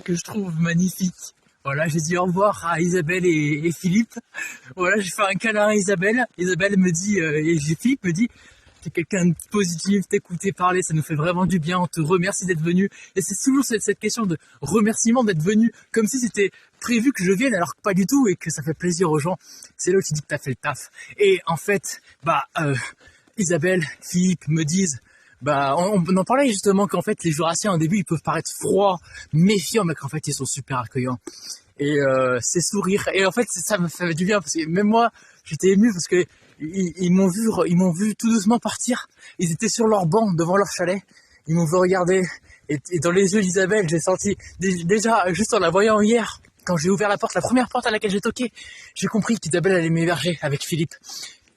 Que je trouve magnifique. Voilà, j'ai dit au revoir à Isabelle et Philippe. Voilà, j'ai fait un câlin à Isabelle. Isabelle me dit, et Philippe me dit, t'es quelqu'un de positif, t'écouter parler, ça nous fait vraiment du bien, on te remercie d'être venu. Et c'est toujours cette question de remerciement d'être venu, comme si c'était prévu que je vienne, alors que pas du tout, et que ça fait plaisir aux gens. C'est là où tu dis que t'as fait le taf. Et en fait, Isabelle, Philippe me disent, on en parlait justement qu'en fait les Jurassiens au début ils peuvent paraître froids, méfiants, mais qu'en fait ils sont super accueillants. Et ces sourires. Et en fait ça me fait du bien parce que même moi j'étais ému parce que ils m'ont vu tout doucement partir. Ils étaient sur leur banc devant leur chalet. Ils m'ont vu regarder et dans les yeux d'Isabelle j'ai senti déjà juste en la voyant hier. Quand j'ai ouvert la porte, la première porte à laquelle j'ai toqué, j'ai compris qu'Isabelle allait m'héberger avec Philippe.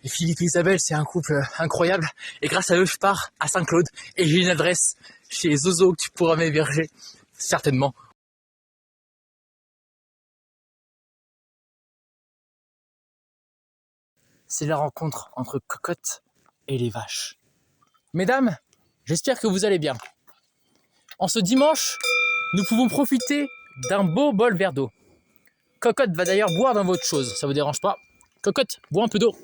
Et Philippe et Isabelle, c'est un couple incroyable. Et grâce à eux, je pars à Saint-Claude. Et j'ai une adresse chez Zozo que tu pourras m'héberger. Certainement. C'est la rencontre entre Cocotte et les vaches. Mesdames, j'espère que vous allez bien. En ce dimanche, nous pouvons profiter d'un beau bol verre d'eau. Cocotte va d'ailleurs boire dans votre chose, ça vous dérange pas? Cocotte, bois un peu d'eau.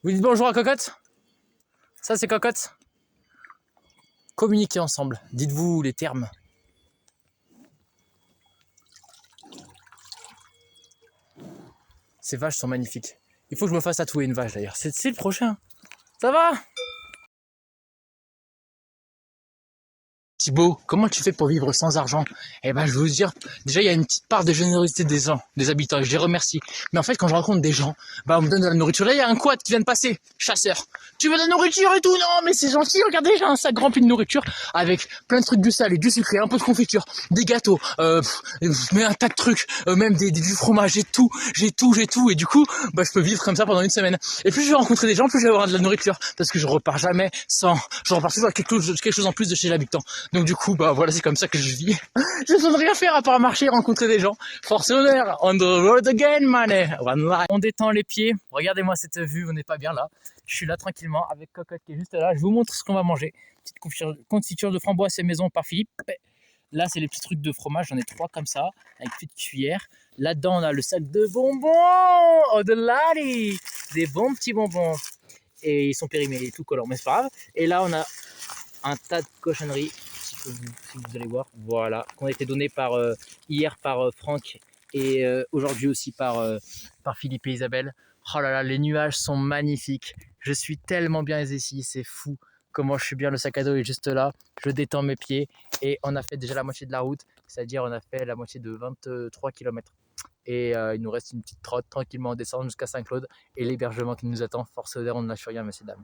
Vous dites bonjour à Cocotte? Ça c'est Cocotte. Communiquez ensemble, dites-vous les termes. Ces vaches sont magnifiques. Il faut que je me fasse tatouer une vache d'ailleurs. C'est le prochain. Ça va? Thibaut, comment tu fais pour vivre sans argent? Eh ben, je veux vous dire, déjà, il y a une petite part de générosité des gens, des habitants, et je les remercie. Mais en fait, quand je rencontre des gens, on me donne de la nourriture. Là, il y a un quad qui vient de passer, chasseur. Tu veux de la nourriture et tout? Non, mais c'est gentil, regardez, j'ai un sac rempli de nourriture avec plein de trucs du salé, du sucré, un peu de confiture, des gâteaux, mais un tas de trucs, même du fromage, j'ai tout. Et du coup, je peux vivre comme ça pendant une semaine. Et plus je vais rencontrer des gens, plus je vais avoir de la nourriture. Parce que je repars jamais sans, je repars toujours avec quelque chose en plus de chez l'habitant. Donc du coup, voilà, c'est comme ça que je vis. Je ne peux rien faire à part marcher et rencontrer des gens. Force et honneur, on the road again, money, one life. On détend les pieds, regardez-moi cette vue, on n'est pas bien là. Je suis là tranquillement avec Cocotte qui est juste là. Je vous montre ce qu'on va manger. Petite confiture de framboise et maison par Philippe. Là, c'est les petits trucs de fromage, j'en ai 3 comme ça, avec une petite cuillère. Là-dedans, on a le sac de bonbons, oh de lari, des bons petits bonbons. Et ils sont périmés et tout collants, mais c'est pas grave. Et là, on a un tas de cochonneries, si vous allez voir, voilà, qui ont été données hier par Franck et aujourd'hui aussi par Philippe et Isabelle. Oh là là, les nuages sont magnifiques. Je suis tellement bien ici, c'est fou comment je suis bien. Le sac à dos est juste là. Je détends mes pieds et on a fait déjà la moitié de la route, c'est-à-dire on a fait la moitié de 23 km. Et il nous reste une petite trotte tranquillement en descendant jusqu'à Saint-Claude et l'hébergement qui nous attend. Force d'air, on ne lâche rien, messieurs dames.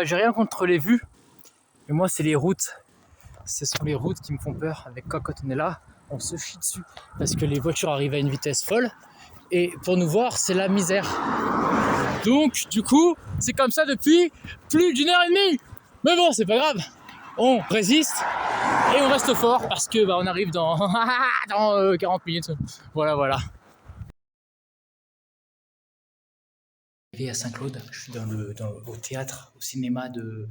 J'ai rien contre les vues, mais moi c'est les routes. Ce sont les routes qui me font peur. Avec Cocotte, on est là, on se chie dessus parce que les voitures arrivent à une vitesse folle. Et pour nous voir, c'est la misère. Donc, du coup, c'est comme ça depuis plus d'1 h 30. Mais bon, c'est pas grave. On résiste et on reste fort parce que on arrive dans 40 minutes. Voilà. À Saint-Claude, je suis au théâtre, au cinéma de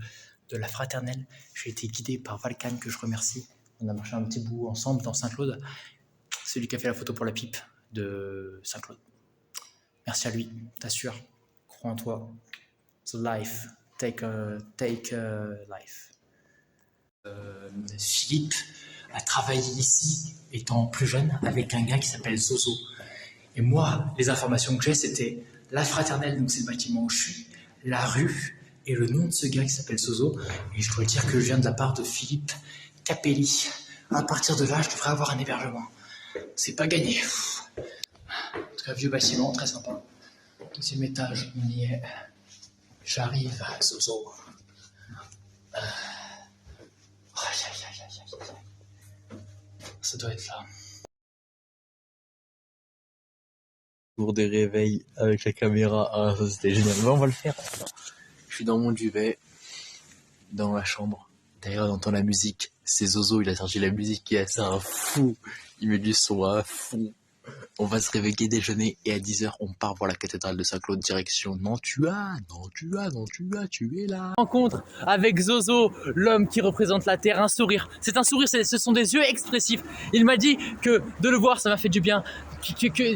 la Fraternelle. J'ai été guidé par Valkan, que je remercie. On a marché un petit bout ensemble dans Saint-Claude. C'est lui qui a fait la photo pour la pipe de Saint-Claude. Merci à lui, t'assures. Crois en toi. The life. Take life. Philippe a travaillé ici, étant plus jeune, avec un gars qui s'appelle Zozo. Et moi, les informations que j'ai, c'était la Fraternelle, donc c'est le bâtiment où je suis, la rue et le nom de ce gars qui s'appelle Zozo. Et je dois dire que je viens de la part de Philippe Capelli. À partir de là, je devrais avoir un hébergement. C'est pas gagné. En tout cas, vieux bâtiment, très sympa. 2e étage, on y est. J'arrive, Zozo. Ça doit être là. Tour des réveils avec la caméra, ça c'était génial. Mais on va le faire. Je suis dans mon duvet, dans ma chambre. Derrière, on entend la musique. C'est Zozo, il a sorti la musique et c'est un fou. Il met du son à fou. On va se réveiller, déjeuner et à 10h, on part voir la cathédrale de Saint-Claude direction Nantua, tu es là. Rencontre avec Zozo, l'homme qui représente la Terre, un sourire. C'est un sourire, ce sont des yeux expressifs. Il m'a dit que de le voir, ça m'a fait du bien,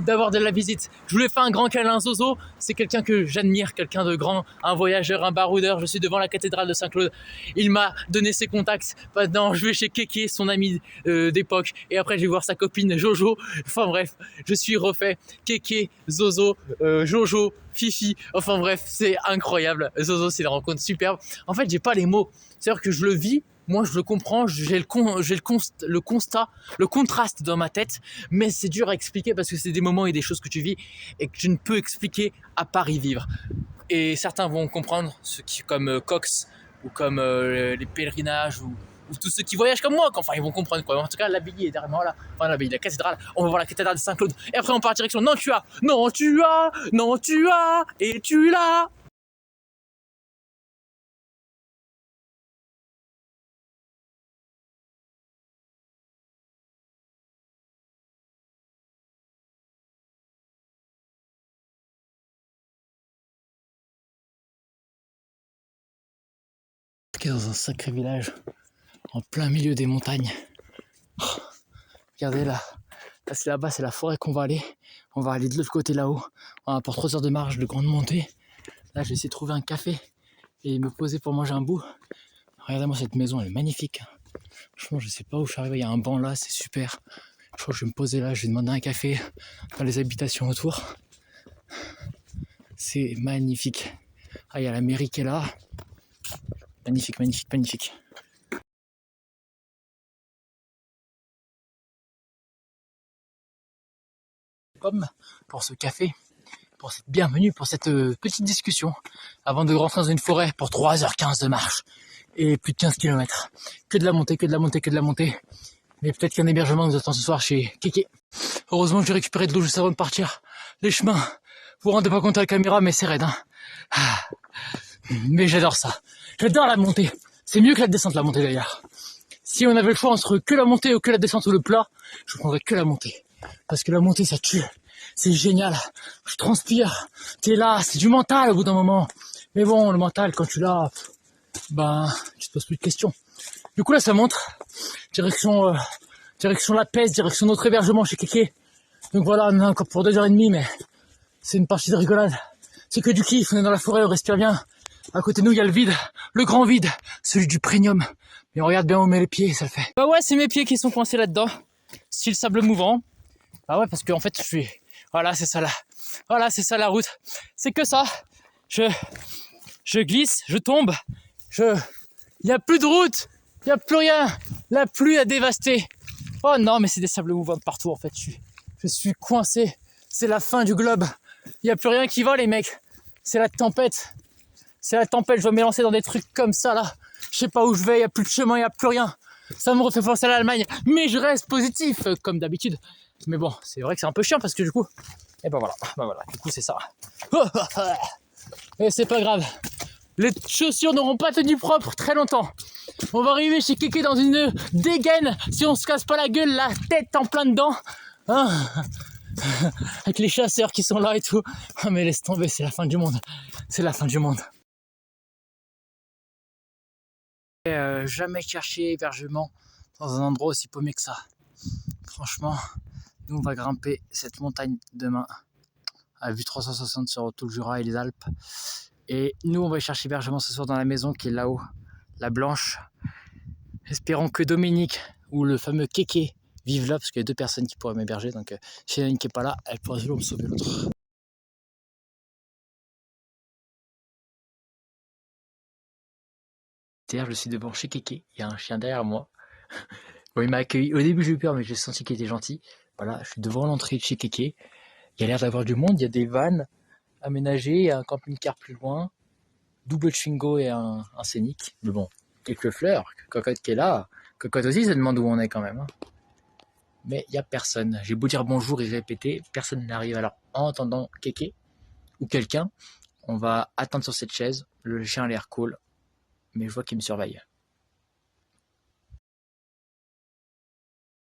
d'avoir de la visite. Je voulais faire un grand câlin. Zozo, c'est quelqu'un que j'admire, quelqu'un de grand, un voyageur, un baroudeur. Je suis devant la cathédrale de Saint-Claude. Il m'a donné ses contacts. Maintenant, je vais chez Kéké, son ami d'époque. Et après, je vais voir sa copine Jojo. Enfin bref, je suis refait. Kéké, Zozo, Jojo, Fifi. Enfin bref, c'est incroyable. Zozo, c'est une rencontre superbe. En fait, j'ai pas les mots. C'est-à-dire que je le vis. Moi, je le comprends, j'ai le constat, le contraste dans ma tête, mais c'est dur à expliquer parce que c'est des moments et des choses que tu vis et que je ne peux expliquer à part y vivre. Et certains vont comprendre, ceux qui, comme Cox ou comme les pèlerinages ou tous ceux qui voyagent comme moi, enfin ils vont comprendre quoi. En tout cas, l'abbaye est derrière moi là, enfin l'abbaye, la cathédrale, on va voir la cathédrale de Saint-Claude et après on part en direction Nantua, et tu l'as. Dans un sacré village, en plein milieu des montagnes. Oh, regardez là, c'est là-bas, c'est la forêt qu'on va aller. On va aller de l'autre côté là-haut. On va pour 3 heures de marche, de grande montée. Là, je vais essayer de trouver un café et me poser pour manger un bout. Regardez-moi cette maison, elle est magnifique. Franchement, je sais pas où je suis arrivé. Il y a un banc là, c'est super. Je crois que je vais me poser là, je vais demander un café dans les habitations autour. C'est magnifique. Ah, il y a la mairie qui est là. Magnifique, magnifique, magnifique. Comme pour ce café, pour cette bienvenue, pour cette petite discussion, avant de rentrer dans une forêt pour 3h15 de marche et plus de 15 km. Que de la montée, que de la montée, que de la montée. Mais peut-être qu'un hébergement nous attend ce soir chez Kéké. Heureusement que j'ai récupéré de l'eau juste avant de partir. Les chemins, vous vous rendez pas compte à la caméra, mais c'est raide. Hein. Mais j'adore ça. J'adore la montée. C'est mieux que la descente, la montée d'ailleurs. Si on avait le choix entre que la montée ou que la descente ou le plat, je prendrais que la montée. Parce que la montée, ça tue. C'est génial. Je transpire. T'es là, c'est du mental au bout d'un moment. Mais bon, le mental, quand tu l'as, ben, tu te poses plus de questions. Du coup, là, ça monte. Direction La Peste, direction notre hébergement chez Kéké. Donc voilà, on est encore pour 2h30, mais c'est une partie de rigolade. C'est que du kiff, on est dans la forêt, on respire bien. À côté de nous, il y a le vide, le grand vide, celui du premium. Mais on regarde bien où on met les pieds, ça le fait. Bah ouais, c'est mes pieds qui sont coincés là-dedans. Style sable mouvant. Ah ouais, parce qu'en fait, je suis... Voilà, c'est ça là. Voilà, c'est ça la route. C'est que ça. Je glisse, je tombe. Il n'y a plus de route. Il n'y a plus rien. La pluie a dévasté. Oh non, mais c'est des sables mouvants de partout en fait. Je suis coincé. C'est la fin du globe. Il n'y a plus rien qui va les mecs. C'est la tempête. C'est la tempête. Je dois m'élancer dans des trucs comme ça là. Je sais pas où je vais. Il n'y a plus de chemin. Il n'y a plus rien. Ça me refait penser à l'Allemagne. Mais je reste positif comme d'habitude. Mais bon, c'est vrai que c'est un peu chiant parce que du coup... Et ben voilà. Du coup c'est ça. Et c'est pas grave. Les chaussures n'auront pas tenu propre très longtemps. On va arriver chez Kéké dans une dégaine si on se casse pas la gueule, la tête en plein dedans. Hein, avec les chasseurs qui sont là et tout. Oh, mais laisse tomber, c'est la fin du monde. C'est la fin du monde. Jamais cherché hébergement dans un endroit aussi paumé que ça. Franchement, nous on va grimper cette montagne demain. À vue 360 sur tout le Jura et les Alpes. Et nous, on va chercher hébergement ce soir dans la maison qui est là-haut, la blanche. Espérons que Dominique ou le fameux Kéké vivent là, parce qu'il y a 2 personnes qui pourraient m'héberger. Donc, si il y en a une qui n'est pas là, elle pourra toujours me sauver l'autre. Je suis devant chez Kéké. Il y a un chien derrière moi. Bon, il m'a accueilli. Au début, j'ai eu peur, mais j'ai senti qu'il était gentil. Voilà, je suis devant l'entrée de chez Kéké. Il y a l'air d'avoir du monde. Il y a des vannes aménagées. Il y a un camping-car plus loin. Double Twingo et un Scénic. Mais bon, quelques fleurs. Cocotte qui est là. Cocotte aussi, ça demande où on est quand même. Hein. Mais il n'y a personne. J'ai beau dire bonjour et répéter, personne n'arrive. Alors, en attendant Kéké ou quelqu'un, on va attendre sur cette chaise. Le chien a l'air cool, mais je vois qu'il me surveille.